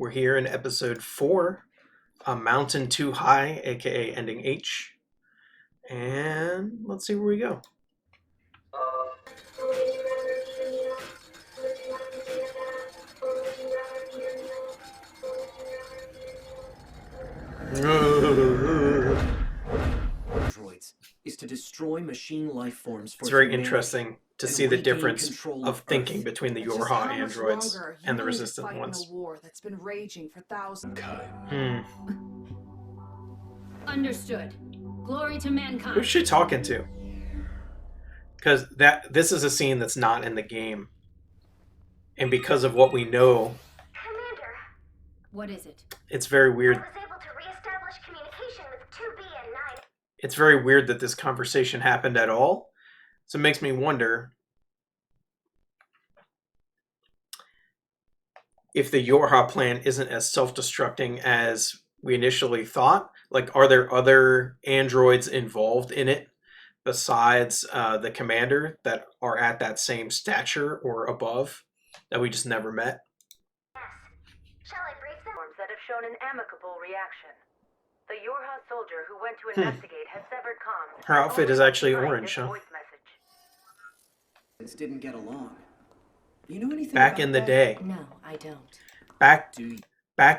We're here in episode 4, A Mountain Too High, aka Ending H. And let's see where we go. Androids is to destroy machine life forms for It's very humanity interesting to and see the regain difference control of thinking Earth. between the But just Yorha how much androids longer are you and the willing to resistant fight ones. in a war that's been raging for thousands. Understood. Glory to mankind. Who's she talking to? Because this is a scene that's not in the game. And because of what we know, Commander, What is it? it's very weird. I was able to reestablish communication with 2B and 9. It's very weird that this conversation happened at all. So it makes me wonder if the Yorha plan isn't as self-destructing as we initially thought. Like, are there other androids involved in it besides the commander that are at that same stature or above that we just never met? Yes. Shall I brief them? That have shown an amicable reaction. The Yorha soldier who went to investigate has severed comms. Her outfit is actually orange, huh? Voice message. Didn't get along. You know anything Back about in the that? day. No, I don't. Back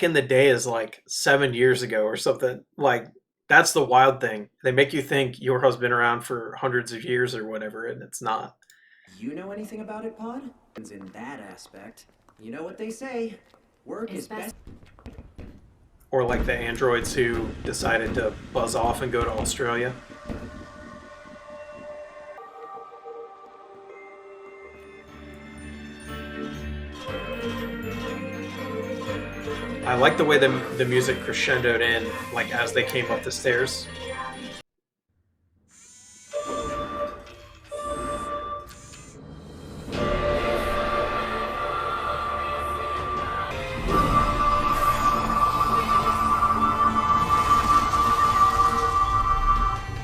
in the day is like 7 years ago or something. Like, that's the wild thing. They make you think Yorha's been around for hundreds of years or whatever, and it's not. You know anything about it, Pod? In that aspect, you know what they say. Work It's is best. Or like the androids who decided to buzz off and go to Australia. I like the way the music crescendoed in, like as they came up the stairs.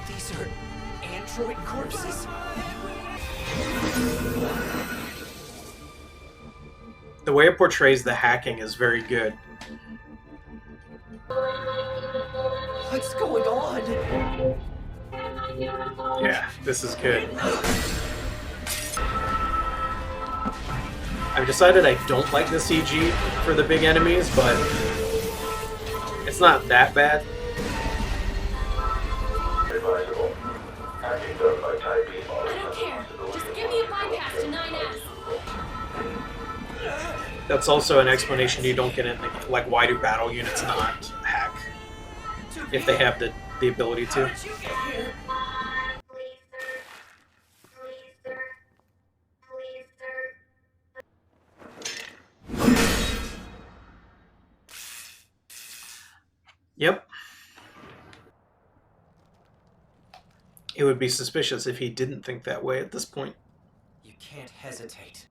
These are android corpses? The way it portrays the hacking is very good. What's going on? Yeah, this is good. I've decided I don't like the CG for the big enemies, but it's not that bad. Advisable. Hacking done by Type B model. I don't care. Just give me a bypass to 9S. That's also an explanation you don't get in, like, why do battle units not hack if they have the ability to? Please, sir. Please, sir. Please, sir. Yep. It would be suspicious if he didn't think that way at this point. You can't hesitate.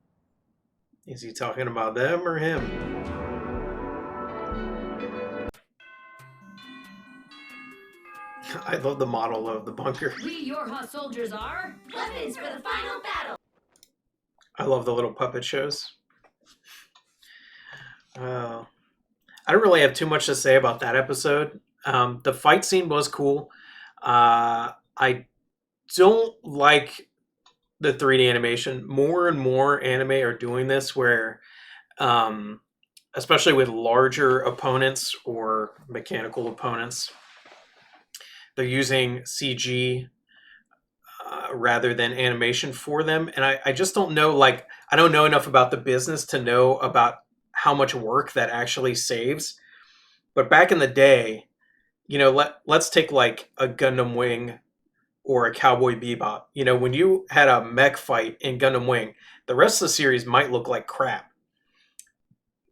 Is he talking about them or him? I love the model of the bunker. We Yorha soldiers are weapons for the final battle. I love the little puppet shows. I don't really have too much to say about that episode. The fight scene was cool. I don't like the 3D animation. More and more anime are doing this where, especially with larger opponents or mechanical opponents, they're using CG rather than animation for them. And I just don't know, like, I don't know enough about the business to know about how much work that actually saves. But back in the day, you know, let's take like a Gundam Wing or a Cowboy Bebop. You know, when you had a mech fight in Gundam Wing, the rest of the series might look like crap.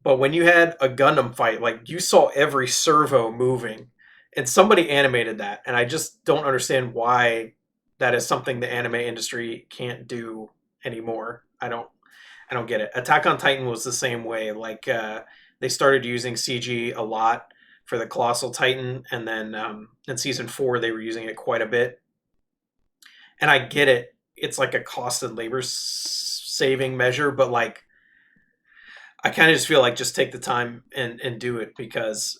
But when you had a Gundam fight, like, you saw every servo moving, and somebody animated that. And I just don't understand why that is something the anime industry can't do anymore. I don't get it. Attack on Titan was the same way. Like, they started using CG a lot for the Colossal Titan, and then in season 4 they were using it quite a bit. And I get it. It's like a cost and labor saving measure, but like, I kind of just feel like just take the time and do it, because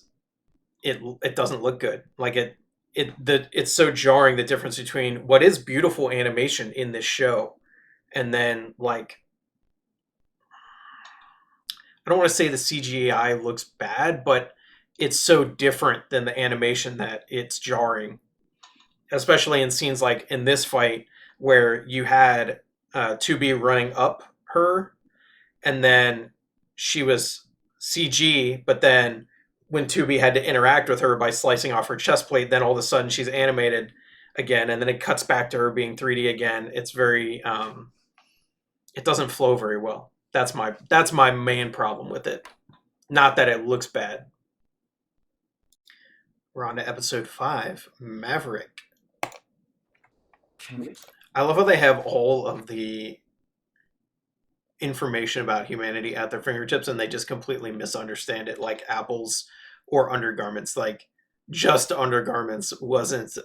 it doesn't look good. Like it's so jarring, the difference between what is beautiful animation in this show and then, like, I don't want to say the CGI looks bad, but it's so different than the animation that it's jarring. Especially in scenes like in this fight where you had 2B running up her, and then she was CG, but then when 2B had to interact with her by slicing off her chest plate, then all of a sudden she's animated again, and then it cuts back to her being 3D again. It's very it doesn't flow very well. That's my main problem with it. Not that it looks bad. We're on to episode 5, Maverick. I love how they have all of the information about humanity at their fingertips and they just completely misunderstand it, like apples or undergarments. Like, just undergarments wasn't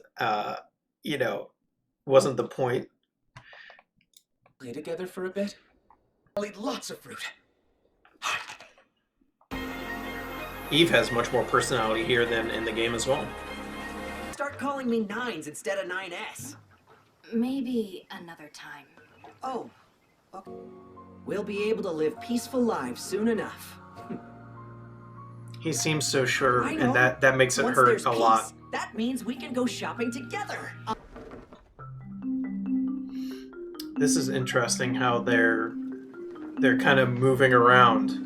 wasn't the point. Play together for a bit? I'll eat lots of fruit. Eve has much more personality here than in the game as well. Start calling me Nines instead of 9S. Maybe another time. Oh. Okay. We'll be able to live peaceful lives soon enough. He seems so sure, I know. and that makes it Once hurt there's a peace, lot. that means we can go shopping together. This is interesting how they're kind of moving around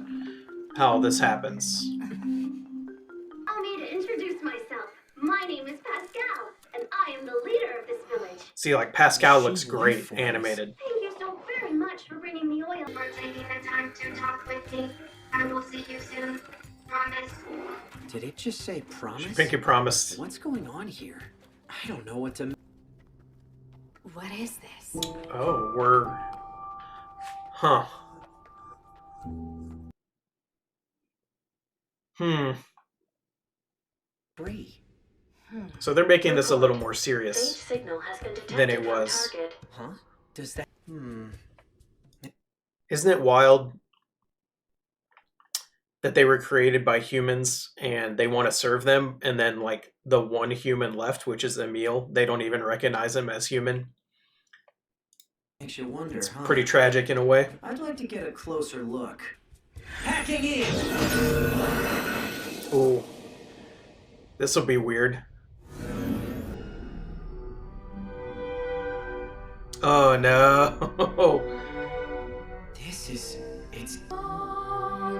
how this happens. Allow me to introduce myself. My name is Pascal, and I am the leader of this village. See, like, Pascal looks Machine great life forms. animated. Thank you so very much for bringing the oil. For taking the time to talk with me. I will see you soon. Promise. Did it just say promise? Pinky promised. What's going on here? I don't know what to... What is this? Oh, we're... Huh. Free. So they're making this a little more Phage serious signal has been detected than it from was. target. Huh? Does that... Isn't it wild that they were created by humans and they want to serve them, and then, like, the one human left, which is Emil, they don't even recognize him as human? Makes you wonder, It's huh? pretty tragic in a way. I'd like to get a closer look. Hacking in! Ooh. This will be weird. Oh no. This is... it's... Oh.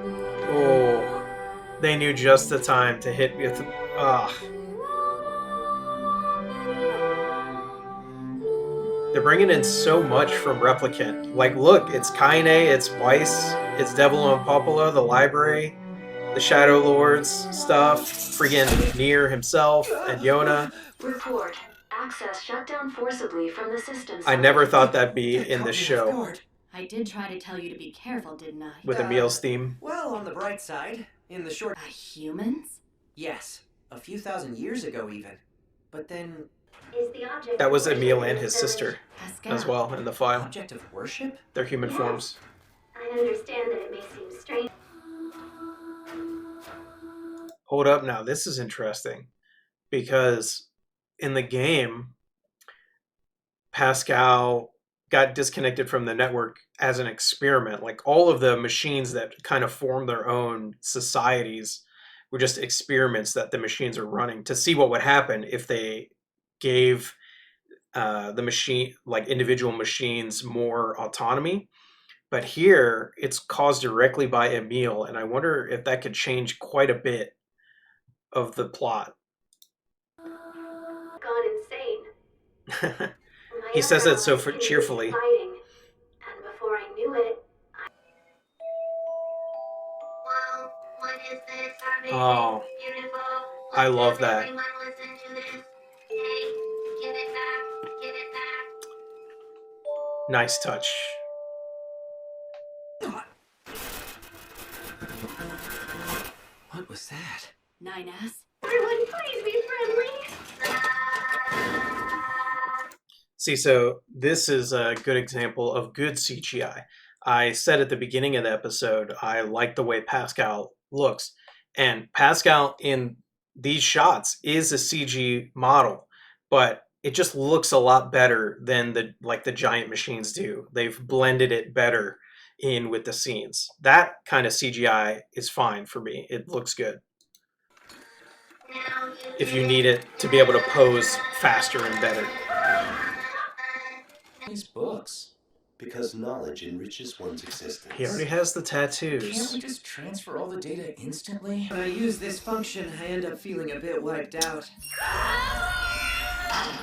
They knew just the time to hit with... They're bringing in so much from Replicant. Like, look, it's Kaine, it's Weiss, it's Devil and Popola, the library, the Shadow Lords stuff, friggin' Nier himself, and Yona. Report. Access shut down forcibly from the system. I never thought that'd be in the show I did try to tell you to be careful, didn't I? with Emil's theme. Well, on the bright side, in the short... Humans? Yes, a few thousand years ago even. But then... Is the object That was of Emil worship and in his this village. sister Pascal. as well in the file. Object of worship? They're human Yes. forms. I understand that it may seem strange. Hold up now, this is interesting. Because in the game, Pascal got disconnected from the network as an experiment. Like, all of the machines that kind of form their own societies were just experiments that the machines are running to see what would happen if they gave the machine, like, individual machines, more autonomy. But here, it's caused directly by Emil, and I wonder if that could change quite a bit of the plot. Gone insane. He says that so Fighting, cheerfully. and before I knew it, Wow, what is this? Amazing, Oh, beautiful. I love Let's that. everyone listen to this. Hey, give it back, give it back. Nice touch. What was that? 9S? Everyone, please be friendly. See, so this is a good example of good CGI. I said at the beginning of the episode, I like the way Pascal looks. And Pascal in these shots is a CG model, but it just looks a lot better than the giant machines do. They've blended it better in with the scenes. That kind of CGI is fine for me. It looks good. If you need it to be able to pose faster and better. These books. Because knowledge enriches one's existence. He already has the tattoos. Can't we just transfer all the data instantly? When I use this function, I end up feeling a bit wiped out. I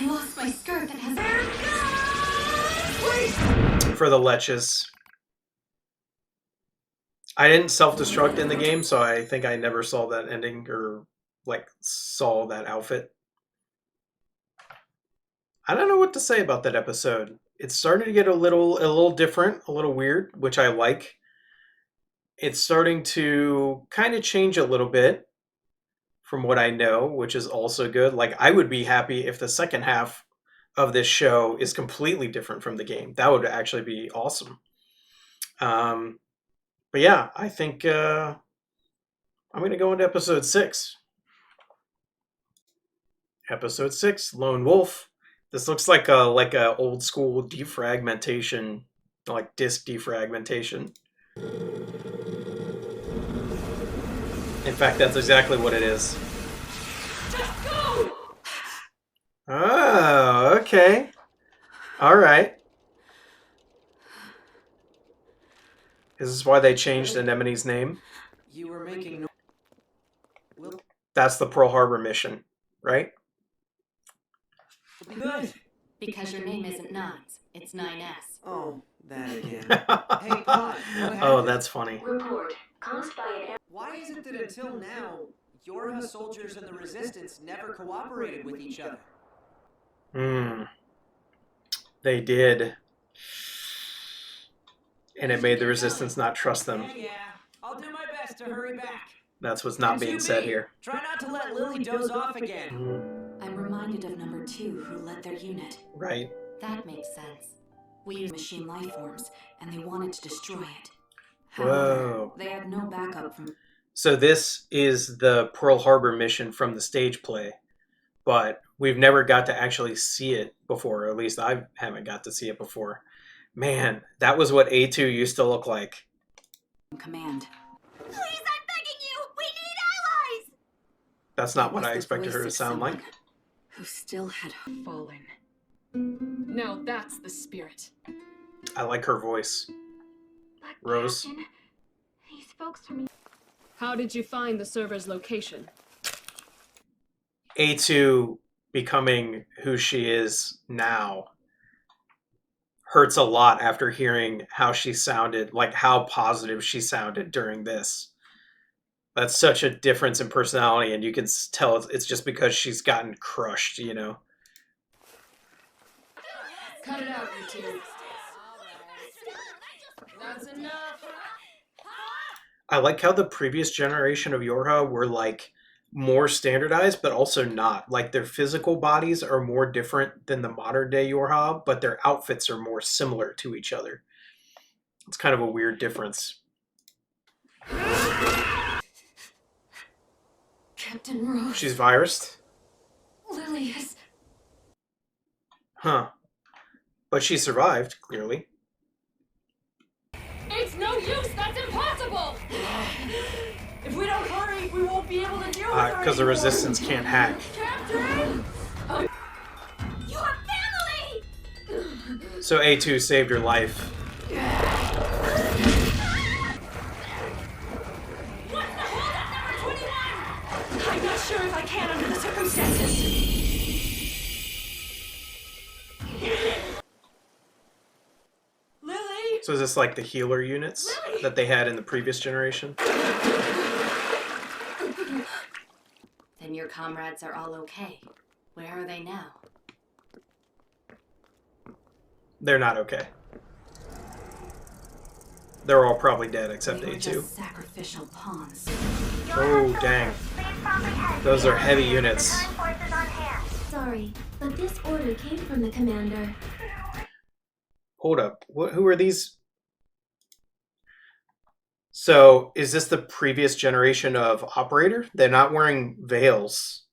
lost my skirt that has. For the leches. I didn't self-destruct in the game, so I think I never saw that ending or saw that outfit. I don't know what to say about that episode. It's starting to get a little different, a little weird, which I like. It's starting to kind of change a little bit from what I know, which is also good. I would be happy if the second half of this show is completely different from the game. That would actually be awesome. But yeah, I think I'm going to go into episode 6. Episode 6, Lone Wolf. This looks like a old school defragmentation, like disk defragmentation. In fact, that's exactly what it is. Just go! Oh, okay. All right. Is this why they changed Anemone's name? You were making no. Will That's the Pearl Harbor mission, right? be good. Because your name isn't Nines, it's 9S. Oh, that again. Hey, Pod, what Oh, happened? that's funny. Report. Caused by an Why is it that until now, Yorha soldiers and the Resistance never cooperated with each other? They did. And it made the Resistance not trust them. Yeah, I'll do my best to hurry back. That's what's not being said here. Try not to let Lily doze off again. I'm reminded of number 2 who led their unit. Right. That makes sense. We used machine life forms, and they wanted to destroy it. Whoa. However, they had no backup from. So this is the Pearl Harbor mission from the stage play, but we've never got to actually see it before, or at least I haven't got to see it before. Man, that was what A2 used to look like. Command. Please, I'm begging you! We need allies! That's not what Was I the expected her to voice of sound like. someone who still had Fallen. Now that's the spirit. I like her voice. But Rose? Captain, he spoke to me. How did you find the server's location? A2 becoming who she is now hurts a lot after hearing how she sounded, how positive she sounded during this. That's such a difference in personality, and you can tell it's just because she's gotten crushed, you know? Cut it out, you two. That's enough. I like how the previous generation of Yorha were more standardized, but also not. Their physical bodies are more different than the modern day Yorha, but their outfits are more similar to each other. It's kind of a weird difference. Captain Rose. She's virused? Lily is. Huh. But she survived, clearly. It's no use! That's impossible! If we don't hurry, we won't be able to deal with her Because the anymore. Resistance can't hack. Captain! You have family! So A2 saved her life. What's the holdup, number 21? I'm not sure if I can under the circumstances. Lily! So is this the healer units that they had in the previous generation? Then your comrades are all okay. Where are they now? They're not okay. They're all probably dead except They were A2. just sacrificial pawns. Oh, dang. Those are heavy units. Sorry, but this order came from the commander. Hold up. Who are these So is this the previous generation of operator? They're not wearing veils.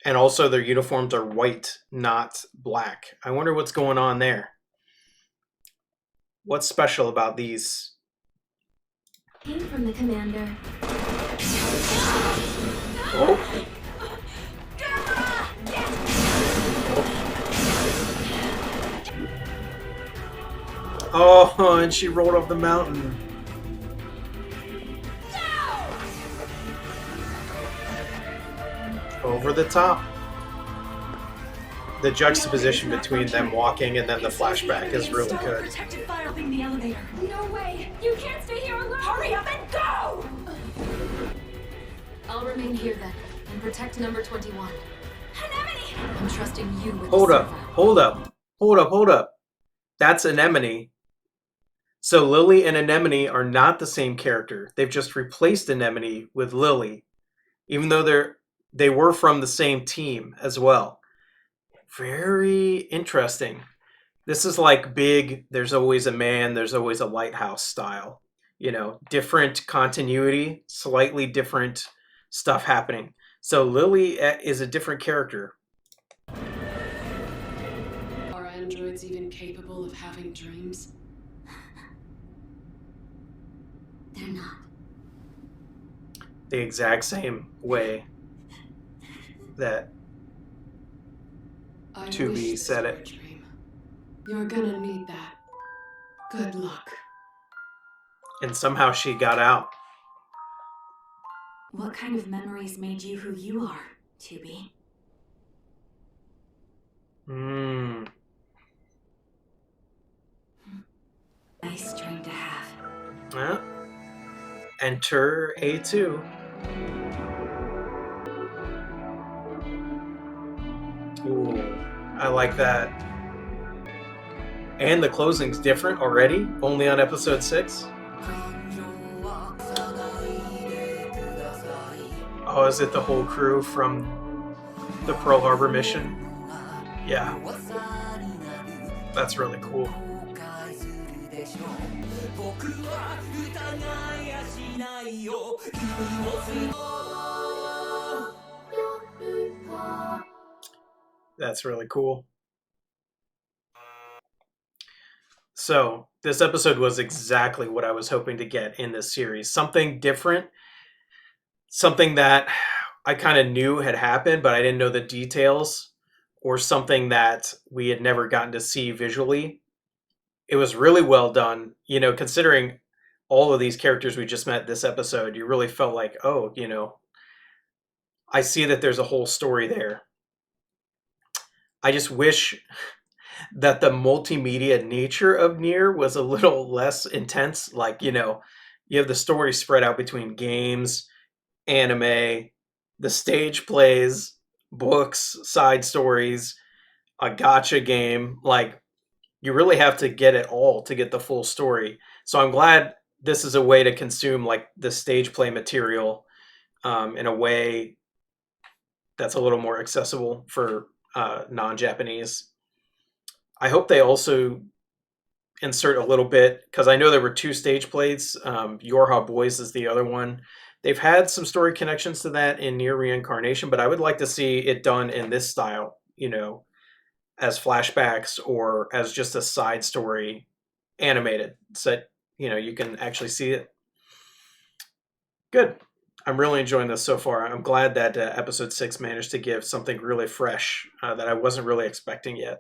And also their uniforms are white, not black. I wonder what's going on there. What's special about these? Came from the commander. Oh. Oh, and she rolled off the mountain. Over the top. The juxtaposition between them walking and then the flashback is really good. Protected by helping the elevator. No way! You can't stay here alone! Hurry up and go! I'll remain here then and protect number 21. Anemone! I'm trusting you with Hold the up, server. hold up, hold up, hold up. That's Anemone. So Lily and Anemone are not the same character. They've just replaced Anemone with Lily, even though they were from the same team as well. Very interesting. This is like big, there's always a man, there's always a lighthouse style. You know, different continuity, slightly different stuff happening. So Lily is a different character. Are androids even capable of having dreams? They're not. The exact same way that I To wish be this said were it. a dream. You're gonna need that. Good luck. and somehow she got out. What kind of memories made you who you are, 2B? Nice dream to have. Well, enter A2. Ooh, I like that. And the closing's different already, only on episode 6. Oh, is it the whole crew from the Pearl Harbor mission? Yeah. That's really cool. That's really cool. So, this episode was exactly what I was hoping to get in this series. Something different, something that I kind of knew had happened, but I didn't know the details, or something that we had never gotten to see visually. It was really well done, you know, considering all of these characters we just met this episode. You really felt like, oh, you know, I see that there's a whole story there. I just wish that the multimedia nature of Nier was a little less intense. Like, you know, you have the story spread out between games, anime, the stage plays, books, side stories, a gacha game. Like, you really have to get it all to get the full story. So I'm glad this is a way to consume like the stage play material in a way that's a little more accessible for non-Japanese. I hope they also insert a little bit, because I know there were 2 stage plays. Yorha Boys is the other one. They've had some story connections to that in Nier Reincarnation, but I would like to see it done in this style, you know, as flashbacks or as just a side story animated, so that, you know, you can actually see it. Good. I'm really enjoying this so far. I'm glad that episode 6 managed to give something really fresh that I wasn't really expecting yet.